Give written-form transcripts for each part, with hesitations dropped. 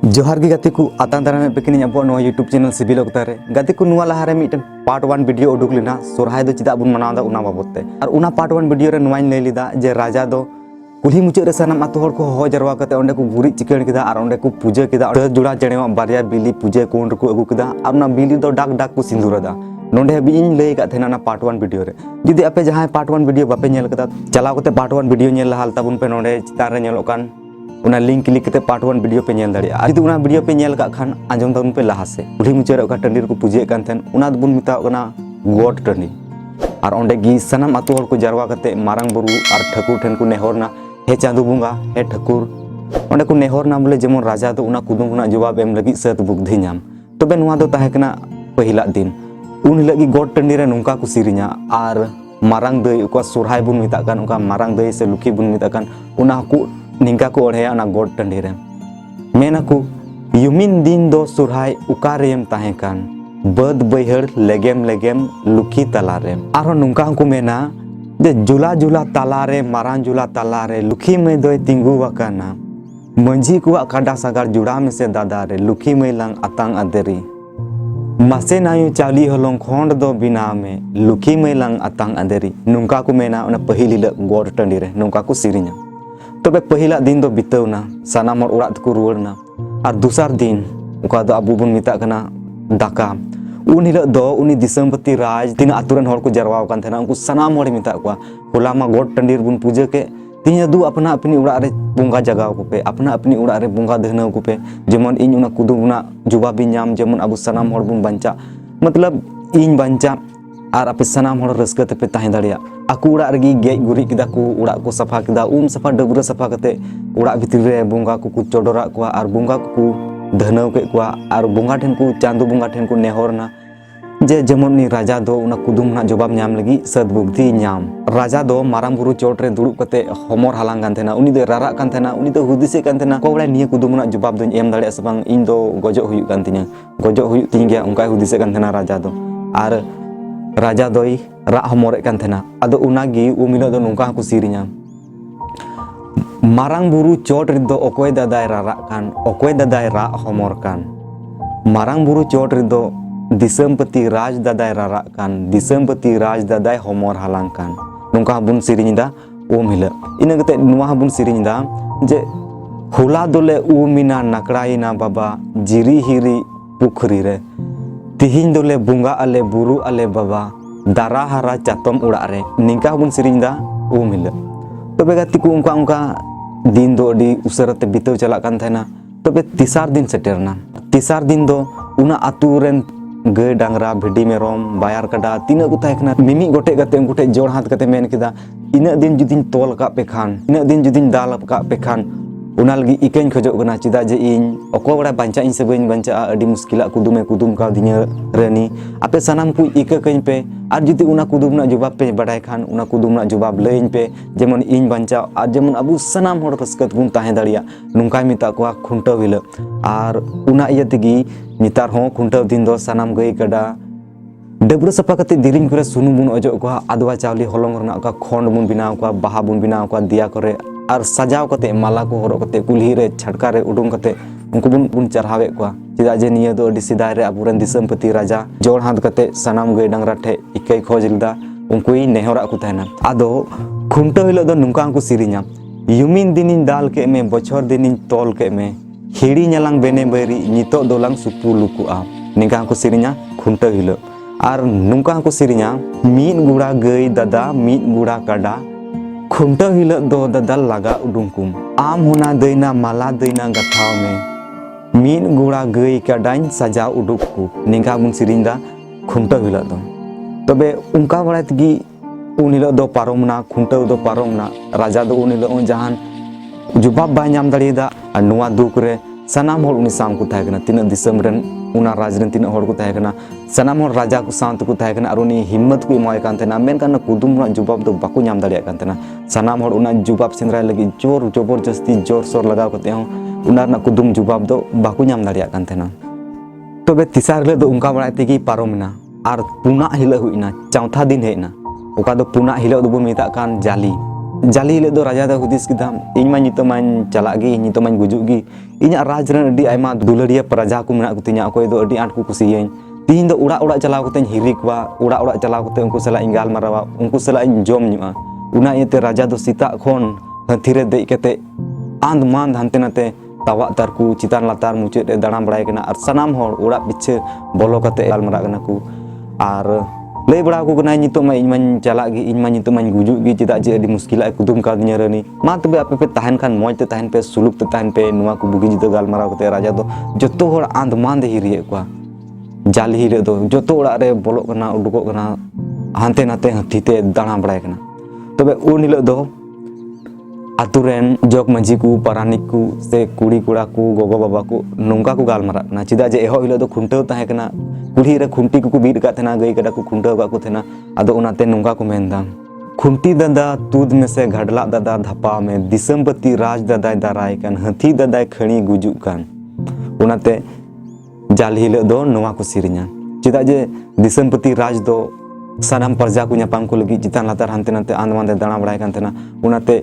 जोहार गी गाते को आतां दाराम पेकिनी अब यूट्यूब चैनल सिविल अवतारे गाते को नुआ लहारे मिटन पार्ट 1 वीडियो उडुक लेना सोरहाय दो चिदा बुन मनावदा उना बाबतते और उना पार्ट 1 वीडियो रे नुआइन लई लिदा जे राजा दो कुली मुचाद रे सानाम आतो हर को हो जरवा कते ओंडे को गुरी चिकन किदा और ओंडे को पूजा किदा त जुड़ा चेणेवा बारिया बिली पूजा कोन को अगु किदा और ना बिली दो डाक डाक को सिंदूरदा नोंडे बिइन लई का थेना ना पार्ट 1 वीडियो रे जुदी आपे जहां पार्ट 1 वीडियो बापे नेल कदा चलाव कते पार्ट 1 वीडियो नेल हाल ताबुन पे नोंडे चितार रे नेलोकान उना लिंक क्लिक करते पार्ट 1 वीडियो पे नेल दाड़िया जुदी उना वीडियो पे नेल का खान आंजम ताबुन पे लाहा से कुली मुचाद का टंडी को पूजे कान थेन उना दुबुन मिताव कना गोट टंडी और ओंडे गी सनाम आतो हर को जरवा कते मारांग बुरु और ठाकुर ठेन को नेहरना हे चांदू बुंगा हे ठाकुर ओंडे को नेहरना बोले जेमन राजा दो उना कुदुम उना जवाब एम लगी सत बुद्धि नाम तबे नुआ दो ताहे कना पहिला दिन उन लगी गोट टंडी रे नुंका को सिरिnya और मारांग दई को सोरहाय बुन मिता कान उनका मारांग दई से लुखी बुन मिता कान उना को निंका को ओढ़ेया ना गोट टंडी रे मेना को युमिन दिन दो सोरहाय उकारेम ताहे कान बद बैहर लेगेम लेगेम लुखी तलारे आरो नुंका को मेना जे जुला जुला तालारे मारांग जुला तालारे लुखी में दोय तिंगु वाकाना मंझी को काडा सागार जुड़ा में से दादा रे लुखी में लंग अतांग अदेरी मासे नायु चाली हलोंग खोंड दो बिना में लुखी में लंग अतांग अदेरी नुंका को मेना उना पहिली गोड टंडी रे नुंका को सिरिnya तबे पहिला दिन दो बितवना सानाम हर उड़ात को रुवरना और दूसर दिन उका दो अबु बुन मिता कना दाका उन हिल दो उनी दिसंपति राज तीन आतुरन हर को जरवा कान थेना उनको सनाम हर मिता को होला मा गोड टंडीर बुन पूजा के तीन दु अपना अपनी उड़ा रे बुंगा जगाव को पे अपना अपनी उड़ा रे बुंगा दहना को पे जेमन इन उना कुदुना जुबाबी नाम जेमन अबु सनाम हर बुन बंचा मतलब इन बंचा और आप सनाम हर रस्क ते पे ताहे दाड़िया आकु उड़ा रे गेज गुरी किदा को उड़ा को सफा किदा सफा डबरा सफा कते उड़ा भितर रे बुंगा को चोडोरा को और बुंगा को धनव के को और बुंगा ठेन को चांदू बुंगा ठेन को नेहरना जे जेमन नि राजा दो उना कुदुम ना जवाब नाम लगी सद्बुद्धि नाम राजा दो मारांग बुरु चोट रे दुड़ुब कते हमर हालांग कान थेना उनी दो रारा कान थेना उनी दो हुदिसे कान थेना को बड़ा निया कुदुम ना जवाब दो एम दाड़े सबंग इन दो गजो हुयु कान तिnya गजो हुयु तिं गया उनका हुदिसे कान थेना राजा दो और राजा दोई रा हमरे कान थेना आदो उनागी उमिलो दो नुंका को सिरिnya मारांग बुरु चोट रे दो ओकोय दादाय रारा कान ओकोय दादाय रा हमर कान मारांग बुरु चोट रे दो दिसंपति राज दादाय रारा कान दिसंपति राज दादाय हमर हालांग कान नुंका बुन सिरिnya दा ओम हिला इना गते नुआ बुन सिरिnya दा जे होला दोले उमिना नकड़ाइना बाबा जिरी हिरी पुखरी रे तिहिन दोले बुंगा आले बुरु आले बाबा दारा हारा चातम उड़ा रे निंका बुन सिरिnya दा ओम हिला तबे गाती को उनका दिन दो अडी उसरते बितव चला कान थेना तबे तीसर दिन सेटेरना तीसर दिन दो उना आतु रेन गाय डांगरा भिडी मेरम बायार काडा तीना को ताहेकना मिमी गोटे गते उनकुटे जोड़ हाथ कते मेन किदा इना दिन जुदिन तोल का पे खान इना दिन जुदिन दाल का पे खान उना लगी इकैन खजो गना चिदा जे इन अको बड़ा बांचा इन से बइन बांचा अडी मुश्किला कुदुमे कुदुम का दिnya रेनी आपे सनाम को इका कइन पे और जुदी उना कुदुम ना जवाब पे बडाय खान उना कुदुम ना जवाब लइन पे जेमन इन बांचा और जेमन अबु सनाम हर रस्कत गुन ताहे दाड़िया नुंका मिता को खुंटाव हिल और उना इया तेगी नितार हो खुंटाव दिन दो सनाम गई कड़ा डबरा सफा कते दिरिन करे सुनु बुन अजो को आदवा चावली हलंग रना का खोंड बुन बिनाव को बाहा बुन बिनाव को दिया करे और सजाव कते माला को हरो कते कुल्ही रे छटका रे उडुंग कते उनको बुन चढ़ावे को चिदा जे निया दो अडी सिदाय रे अबुरन दिसंपति राजा जोड़ हाथ कते सनाम गई डांगरा ठे इकई खोज लिदा उनको ही नेहरा को तहना आदो खुंटो हिलो दो नुंका को सिरिnya युमिन दिनिन दाल के में बछर दिनिन तोल के में हिड़ी नलांग बेने बेरी नितो दोलांग सुपु लुकुआ निका को सिरिnya खुंटो हिलो और नुंका को सिरिnya मीन गुड़ा गई दादा मीन गुड़ा काडा खुंटो हिलो दो दादा लगा उडुंकुम आम होना दैना माला दैना गथाव में मीन गुड़ा गई काडाइन सजा उडुकु निका बुन सिरिnya दा खुंटो हिलो दो तबे उनका बड़ा तगी उन हिलो दो पारोमना खुंटो दो पारोमना राजा दो उन हिलो जहान जुबाब बाय नाम दाड़िदा और नुआ दुख रे सनाम हर उनी साम को थायकना तीना दिसम रेन उना राज रेन तीना हर को थायकना सनाम हर राजा को साथ को थायकना और उनी हिम्मत को इमाय कान थेना मेन कान कुदुम ना जुबाब दो बाको नाम दाड़िया कान थेना सनाम हर उना जुबाब सेंद्राय लगी जोर जबरदस्ती जोर सोर लगाव कते हो उना ना कुदुम जुबाब दो बाको नाम दाड़िया कान थेना तबे तीसर हिलो दो उनका बड़ा तेगी पारोमना और पुना हिलो हुइना चौथा दिन हेना ओका दो पुना हिलो दो बुन मिता कान जाली जाली हिल दो राजा दो हुदिस किदा इन मा नितो मान चला गी नितो मान गुजुग गी इन्या राज रन अडी आयमा दुलड़िया प्रजा को मेना कुतिnya अकोय दो अडी आंट को कुसियें तीन दो उड़ा चलाव कते हिरी कुआ उड़ा चलाव कते उनको सला इंगाल मारावा उनको सला जम नुआ उना इते राजा दो सीता खन हाथी रे देई कते आंद मांद हानते नाते तावा तारकू चितान लातार मुचे रे दाणा बड़ाय कना और सनाम होड़ उड़ा पिछे बोलो कते गाल मारा कना को और लay बड़ा को कना नितो मा इन मान चला गी इन मा नितो मान गुजुग गी चिदा जे अडी मुश्किल आ कुदुम का दिnya रनी मा तबे आपे पे ताहन खान मौज ते ताहन पे सुलुक ते ताहन पे नुआ को बुगी जितो गाल मारा कते राजा दो जतो होड़ आंद मांद हिरिए को जाल हिरे दो जतो उड़ा रे बोलो कना उडुको कना हानते नाते हाथी ते दाणा बड़ाय कना तबे उन हिलो दो आतुरेन जग मांझी को पारानिक को से कुड़ी कुड़ा को गोगो बाबा को नोंका को गाल मारा ना चिदा जे एहो हिलो दो खुंटो ताहे कना कुड़ी रे खुंटी को बीट का थेना गई कड़ा को खुंटो का को थेना आदो उनाते नोंका को मेनदा खुंटी दादा दूध में से घडला दादा धपा में दिसंपति राज दादा दाराय कान हाथी दादा खणी गुजु कान उनाते जाल हिलो दो नोवा को सिरिnya चिदा जे दिसंपति राज दो सानाम प्रजा को न्यापाम को लगी चितान लातार हानते नाते आंदमांदे दाणा बड़ाय कान थेना उनाते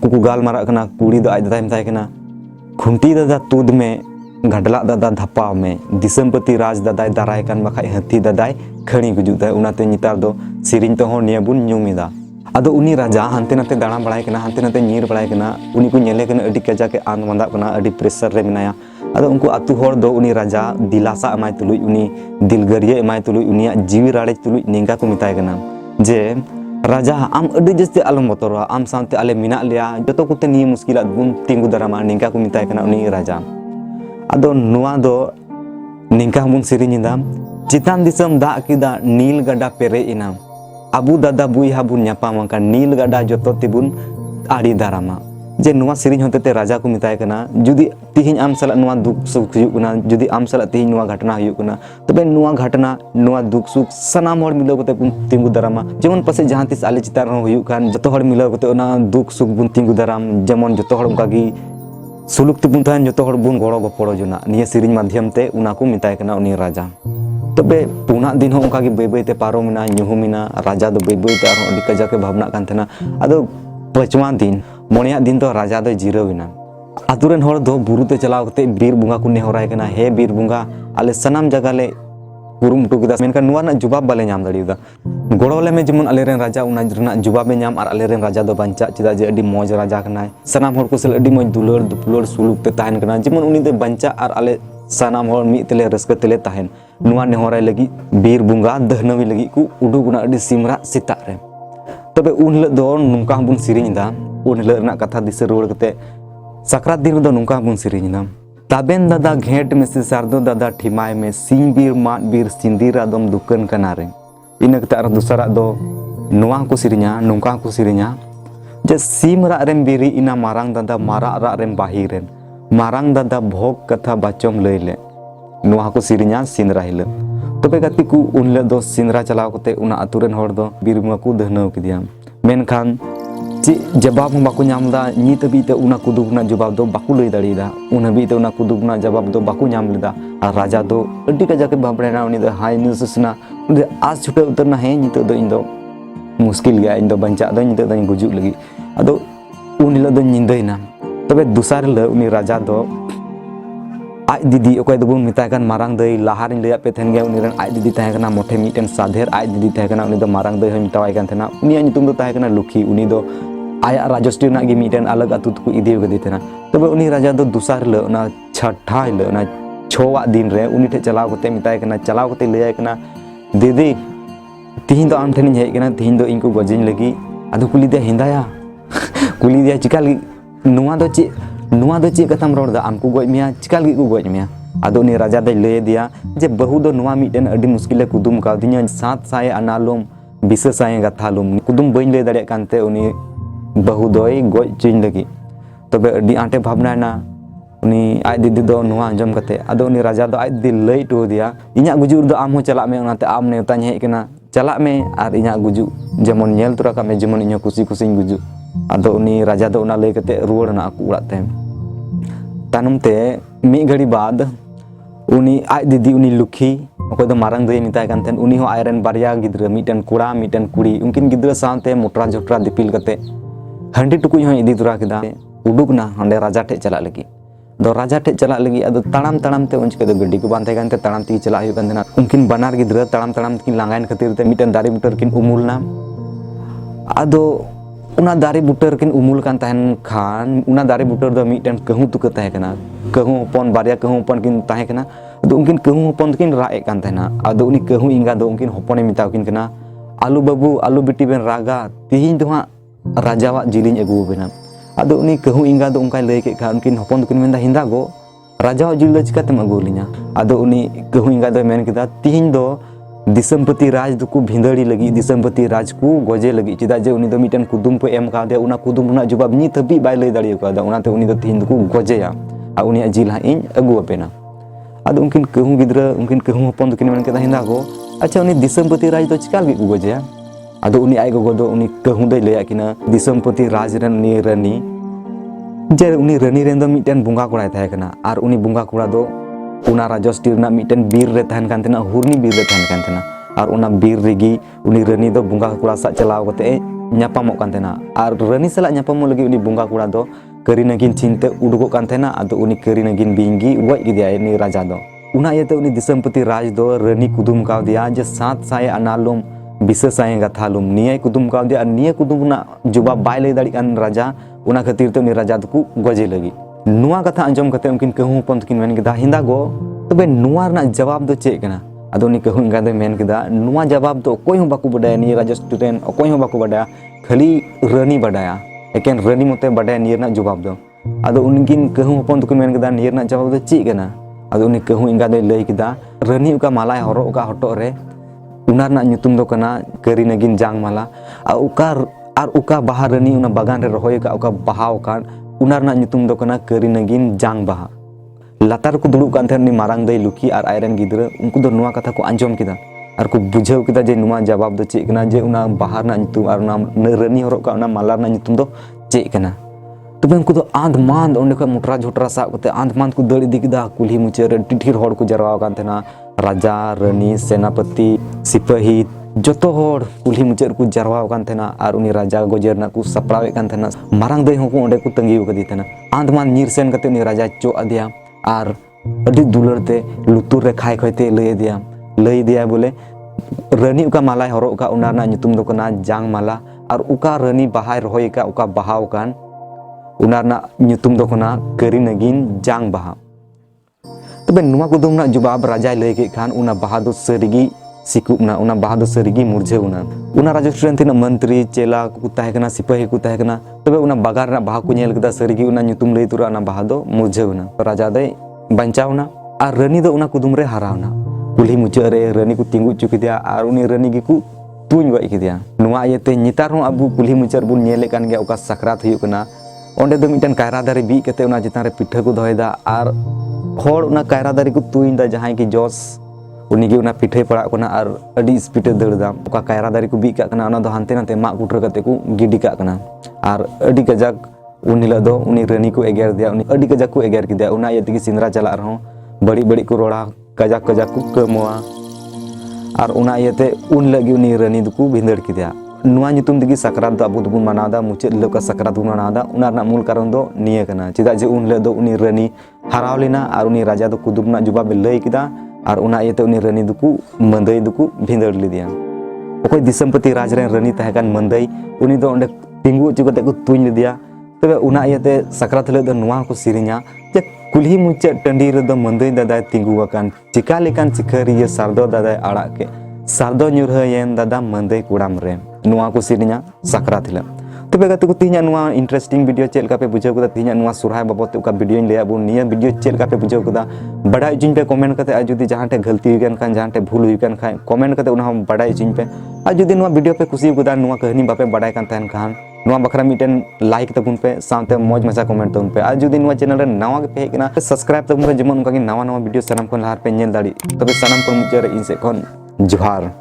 कुकु गाल मारा कना कुड़ी दो आज दादा मताय कना खुंटी दादा तूद में घडला दादा धपा में दिसंपति राज दादा दाराय कान बखाय हाथी दादा खणी गुजुग दाय उनाते नितार दो सिरिन तो निया बुन न्युमिदा आदो उनी राजा हानते नाते दाणा बड़ाय कना हानते नाते नीर बड़ाय कना उनी को नेले कना अडी कजा के आंद मांदा कना अडी प्रेशर रे मिनाया आदो उनको आतु होड़ दो उनी राजा दिलासा एमाय तुलुय उनी दिलगरिया एमाय तुलुय उनिया जीवी राड़े तुलुय निंगा को मिताय कना जे राजा आम अडी जस्ते आलम बतरवा आम सानते आले मिना लिया जतो कुते निये मुश्किल बुन तिंगु दारामा निंका को मिताय कना उनी राजा आदो नुआ दो निंका बुन सिरिनिदा चितान दिसम दा किदा नील गडा पेरे इना अबु दादा बुइहा बुन न्यापाम का नील गडा जतो तिबुन आड़ी दारामा जे नुआ सिरिन होते राजा को मिताय कना जुदी तिहिन आम सला नुआ दुख सुख हुयुग कना जुदी आम सला तिहिन नुआ घटना हुयुग कना तबे नुआ घटना नुआ दुख सुख सनाम होड़ मिलाव कते बुन तिंगु दारामा जेमन पसे जहां तिस आले चितार हो हुयुग कान जतो होड़ मिलाव कते ओना दुख सुख बुन तिंगु दाराम जेमन जतो होड़ उनका गी सुलुक तिबुन थान जतो होड़ बुन गड़ो गपड़ो जुना निया सिरिन माध्यम ते उना को मिताय कना उनी राजा तबे पुना दिन हो उनका गी बेय बेय ते पारोमिना न्युहुमिना राजा दो बेय बेय ते आरो अडी कजा के भावना कान थेना आदो पचवा दिन मोनिया दिन तो राजा दो जिराविना आतुरेन होड़ दो बुरुते चलाव कते बीर बुंगा को नेहराय कना हे बीर बुंगा आले सनाम जगह ले कुरुमुटु किदा मेनका नुआ ना जुबाब बाले नाम दाड़िदा गड़ोले में जेमन आले रेन राजा उना रना जुबाब में नाम आर आले रेन राजा दो बांचा चिदा जे अडी मौज राजा कनाय सनाम होड़ को सल अडी मौज दुलड़ दुपलड़ सुलुक ते ताहन कना जेमन उनी दे बांचा आर आले सनाम होड़ मी तेले रस्का तेले ताहन नुआ नेहराय लगी बीर बुंगा दहनवी लगी को उडुगुना अडी सिमरा सिता रे तबे उन हिल दो नुंका बुन सिरिनिदा उन हिल रना कथा दिसे रोड कते सकरात दिन दो नुंका बुन सिरिनिदा ताबेन दादा घेट में से सारदो दादा ठिमाय में सिंह बीर माट बीर सिंदीरा दम दुकान कनारे इन कते आर दूसरा दो नुआ को सिरिnya नुंका को सिरिnya जे सिम रा रेम बीरी इना मारांग दादा मारा रा रेम बाहिरेन मारांग दादा भोग कथा बाचोम लइले नुआ को सिरिnya सिंदरा हिल तबे गति को उन हिल दो सिंदरा चलाव कते उना आतुरेन होड़ दो बीर बुंगा को दहनव किदिया मेनखान ची जवाब हम बाकू नामदा नी तबीते उना कुदुबना जवाब दो बाकू लई दाड़ीदा उन हबीते उना कुदुबना जवाब दो बाकू नाम लेदा और राजा दो अड्डी का जाके बाबड़ेना उनी दो हाय निसुसना उनी आज छुटे उतरना है नी तो इन दो मुश्किल गया इन दो बंचा दो नी तो गुजुग लगी अदो उन हिलो दो निंदैना तबे दुसार हिलो उनी राजा दो आज दीदी ओकय दो बुन मिताय कान मारांग दई लाहारिन लया पे थेन गया उनी रन आज दीदी ताहे कना मोठे मिटेन साधेर आज दीदी ताहे कना उनी दो मारांग दई हन तावाय कान थेना उनी नितुम दो ताहे कना लुखी उनी दो आया राजस्ट्री ना गी मिटेन अलग अतु को इदी गदी थेना तबे उनी राजा दो दुसार हिलो ना छठा हिलो ना छोवा दिन रे उनी ठे चलाव कते मिताय कना चलाव कते लयाय कना दीदी तिहिन दो आम ठेन हेज कना तिहिन दो इनको गजिन लगी आदो कुली दे हिंदाया कुली दे चिकाल नुआ दो चे कथाम रोड दा आमको गज मिया चिकाल को गज मिया आदो उनी राजा दे लय दिया जे बहु दो नुआ मिटेन अडी मुश्किले कुदुम का दिnya 7 साय अनालुम 20 साय गाथालुम कुदुम बइन लय दाड़े कानते उनी बहु दोय गज चिन लगी तबे अडी आटे भावनाना उनी आज दीदी दो नुआ अंजम कते आदो उनी राजा दो आज दी लय टो दिया इnya गुजुर दो आम हो चला में उनाते आम नेवता हेज कना चला में आर इnya गुजु जेमन नेल तुरा का में जेमन इnya खुशी खुशी गुजु आदो उनी राजा दो उना लय कते रुवड़ ना aku उड़ात ते तानम ते मी घड़ी बाद उनी आज दीदी उनी लुखी ओकय दो मारंग दई मिताय कान थेन उनी हो आयरन बारिया गिद्रा मिटन कुड़ा मिटन कुड़ी उनकिन गिद्रा साथे मोटरा जोटरा दिपिल कते हंडी टुकुज हों इदी तोरा केदा उडुकना हंडे राजा ठे चला लगी दो राजा ठे चला लगी अदो तड़ाम तड़ाम ते उनके दो गड्डी को बांधे गन ते तड़ाम ती चला हुई गन उनकिन बनार गिद्रा तड़ाम तड़ाम किन लांगाइन खातिर ते मिटन दारी बुटर किन उमुलना अदो उना दारी बुटर किन उमुल कान तहन खान उना दारी बुटर दो मिटन कहूं तुक तहे कना कहूं हपन बारिया कहूं हपन किन तहे कना अदो उनकिन कहूं हपन किन राए कान तहना अदो उनी कहूं इंगा दो उनकिन हपने मिताव किन कना आलू बाबू आलू बेटी बेन रागा तिहिन दो राजावा जिलिन अगू बेना अदो उनी कहूं इंगा दो उनका लय के खा उनकिन हपन दुकिन मेंदा हिंदा गो राजावा जिल चिकातेम अगू लिना अदो उनी कहूं इंगा दो मेन केदा तिहिन दो दिसमपति राज दुकु भिंदड़ी लगी दिसमपति राज को गजे लगी चिदा जे उनी दो मिटन कुदुम पे एम का दे उना कुदुम ना जवाब नी तबी बाय लय दाड़ी का दा उनाते उनी दो तिहिन दुकु गजेया आ उनी जिल हा इन अगू अपेना अदो उनकिन कहूं गिद्रा उनकिन कहूं हपन दुकिन मेन केदा हिंदा गो अच्छा उनी दिसमपति राज दो चिका लगी गजेया अदो उनी आय गो दो उनी कहूं दे लय किना दिसमपति राज रन नी रानी जे उनी रानी रेन दो मिटन बुंगा कोड़ाय थाय कना आर उनी बुंगा कोड़ा दो उना राजस्थी रना मिटन बीर रे तहन कान तेना हुरनी बीर रे तहन कान तेना आर उना बीर रेगी उनी रानी दो बुंगा कोड़ा सा चलाव कते न्यापामो कान तेना आर रानी सला न्यापामो लगी उनी बुंगा कोड़ा दो करी नगिन चिनते उडुगो कान तेना अदो उनी करी नगिन बिंगी गoj गिदिया नि राजा दो उना येते उनी दिसमपति राज दो रानी कुदुम काव दिया जे 7 साय अनालुम बिसे साय गाथालुम निय कुदुम काव दिया निय कुदुम ना जवाब बाय लय दाड़ी कान राजा उना खातिर ते उनी राजा दो गजे लगी नुआ कथा अंजम कते उनकिन कहूं पंत किन मेन केदा हिंदा गो तबे नुआ रना जवाब दो चे कना अदो उनी कहूं इंगा दे मेन केदा नुआ जवाब दो कोई हो बाकू बडाया नि राजस्थी रेन कोई हो बाकू बडाया खाली रानी बडाया एकेन रानी मते बडाया नि रना जवाब दो अदो उनकिन कहूं पंत किन मेन केदा नि रना जवाब दो चे कना अदो उनी कहूं इंगा दे लय केदा रानी उका माला हरो उका हटो रे उना रना nyutum दो कना करी नगिन जांग माला आर उका बाहा रानी उना बागान रे रहोय का उका बहाव कान उना रना nyutum दो कना करी नगिन जांग बाहा लातार को दुड़ुब कान थेन मारांग दई लुकी आर आयरन गिद्रा उनको दो नुआ कथा को अंजम किदा आर को बुझाव किदा जे नुआ जवाब दो चे कना जे उना बाहा रना nyutum आर उना रानी हरो का उना माला रना nyutum दो चे कना तबे उनको दो आंध मांद ओंडे को मुटरा झोटरा साब कते आंध मांद को दड़ इदी किदा कुल्ही मुचे रे टिठिर होड़ को जरवा कान थेना राजा रानी सेनापति सिपाही जोतो होड़ कुल्ही मुचे को जरवा कान थेना आर उनी राजा गोजेरना को सपरावे कान थेना मारांग दई होको ओंडे को तंगी कदी थेना आंध मांद नीर सेन कते उनी राजा चो अदिया आर अडी दुलरते लुतुर रे खाय खयते लय दिया बोले रानी उका माला हरो उका उना ना nyutum दो कना जांग माला आर उका रानी बाहाय रहोय का उका बहाव कान उना ना nyutum दो कना करी नगिन जांग बाहा तबे नुआ कुदुम ना जवाब राजा लय के खान उना बाहा दो सरिगी सिकुना उना बाहा दो सरिगी मुरझेउना उना राजस्थान थिना मंत्री चेला को ताहे कना सिपाही को ताहे कना तबे उना बागार ना बाहा को नेल कदा सरिगी उना nyutum लय तुरा ना बाहा दो मुरझेउना राजा दे बंचावना आर रानी दो उना कुदुम रे हारावना कुल्ही मुचा रे रानी को तिंगु चुकिदिया आर उनी रानी गी को तुñ गoj किदिया नुआ येते नितार हो अबु कुल्ही मुचार बुन नेले कान गया उका सकरात हुयु कना ओंडे दो मिटन कायरा दारे बी कते उना जितान रे पिठा को दोयदा आर होड़ उना कायरा दारे को तुñ दा जहां की जोस उनी गे उना पिठे पड़ा कना आर अडी स्पीड दड़दा उका कायरा दारे को बी का कना उना दो हांते नाते मा कुटर कते को गिडी का कना आर अडी गजाक उनिला दो उनी रानी को एगेर दिया उनी अडी गजाक को एगेर किदिया उना येते की सिंदरा चला रहो बड़ी बड़ी को रोड़ा गजाक गजाक को कमवा आर उना येते उन लगी उनी रानी दुकु भिंदड़ किदिया नुआ nyutum दिगी सकरात दो अबु दुबुन मनादा मुचे लो का सकरात बुन मनादा उना ना मूल कारण दो निये कना चिदा जे उन ले दो उनी रानी हाराव लेना आर उनी राजा दो कुदुम ना जवाब लय किदा आर उना येते उनी रानी दुकु मंदई दुकु भिंदड़ लिदिया ओकोय दिसमपति राज रे रानी तहकान मंदई उनी दो ओंडे तिंगु चुकते को तुñ लिदिया तबे उना येते सकरात ले दो नुआ को सिरिnya जे कुल्ही मुचे टंडी रे दो मंदई दादा तिंगु वकान चिका लेकान चिखरिया सारदो दादा आड़ा के सारदो nyurhayen दादा मंदई कुड़ाम रे नुआ को सिरिnya सकरात ले तबे गते को तिहिना नुआ इंटरेस्टिंग वीडियो चेल का पे बुझाव कदा तिहिना नुआ सुरहाय बाबत का वीडियो इन ले अबु निया वीडियो चेल का पे बुझाव कदा बडाय जिन पे कमेंट कते आ जुदी जहां टे गलती हुई कान जहां टे भूल हुई कान खाय कमेंट कते उना हम बडाय जिन पे आ जुदी नुआ वीडियो पे खुशी कदा नुआ कहानी बापे बडाय कान तहन खान नुआ बखरा मिटन लाइक तबुन पे साथे मौज मजा कमेंट तबुन पे आ जुदी नुआ चैनल रे नवा के पे हेकना सब्सक्राइब तबुन पे जेमन उनका की नवा नवा वीडियो सनम कोन लार पे नेल दाड़ी तबे सनम पर मुचे रे इन से कोन जोहार।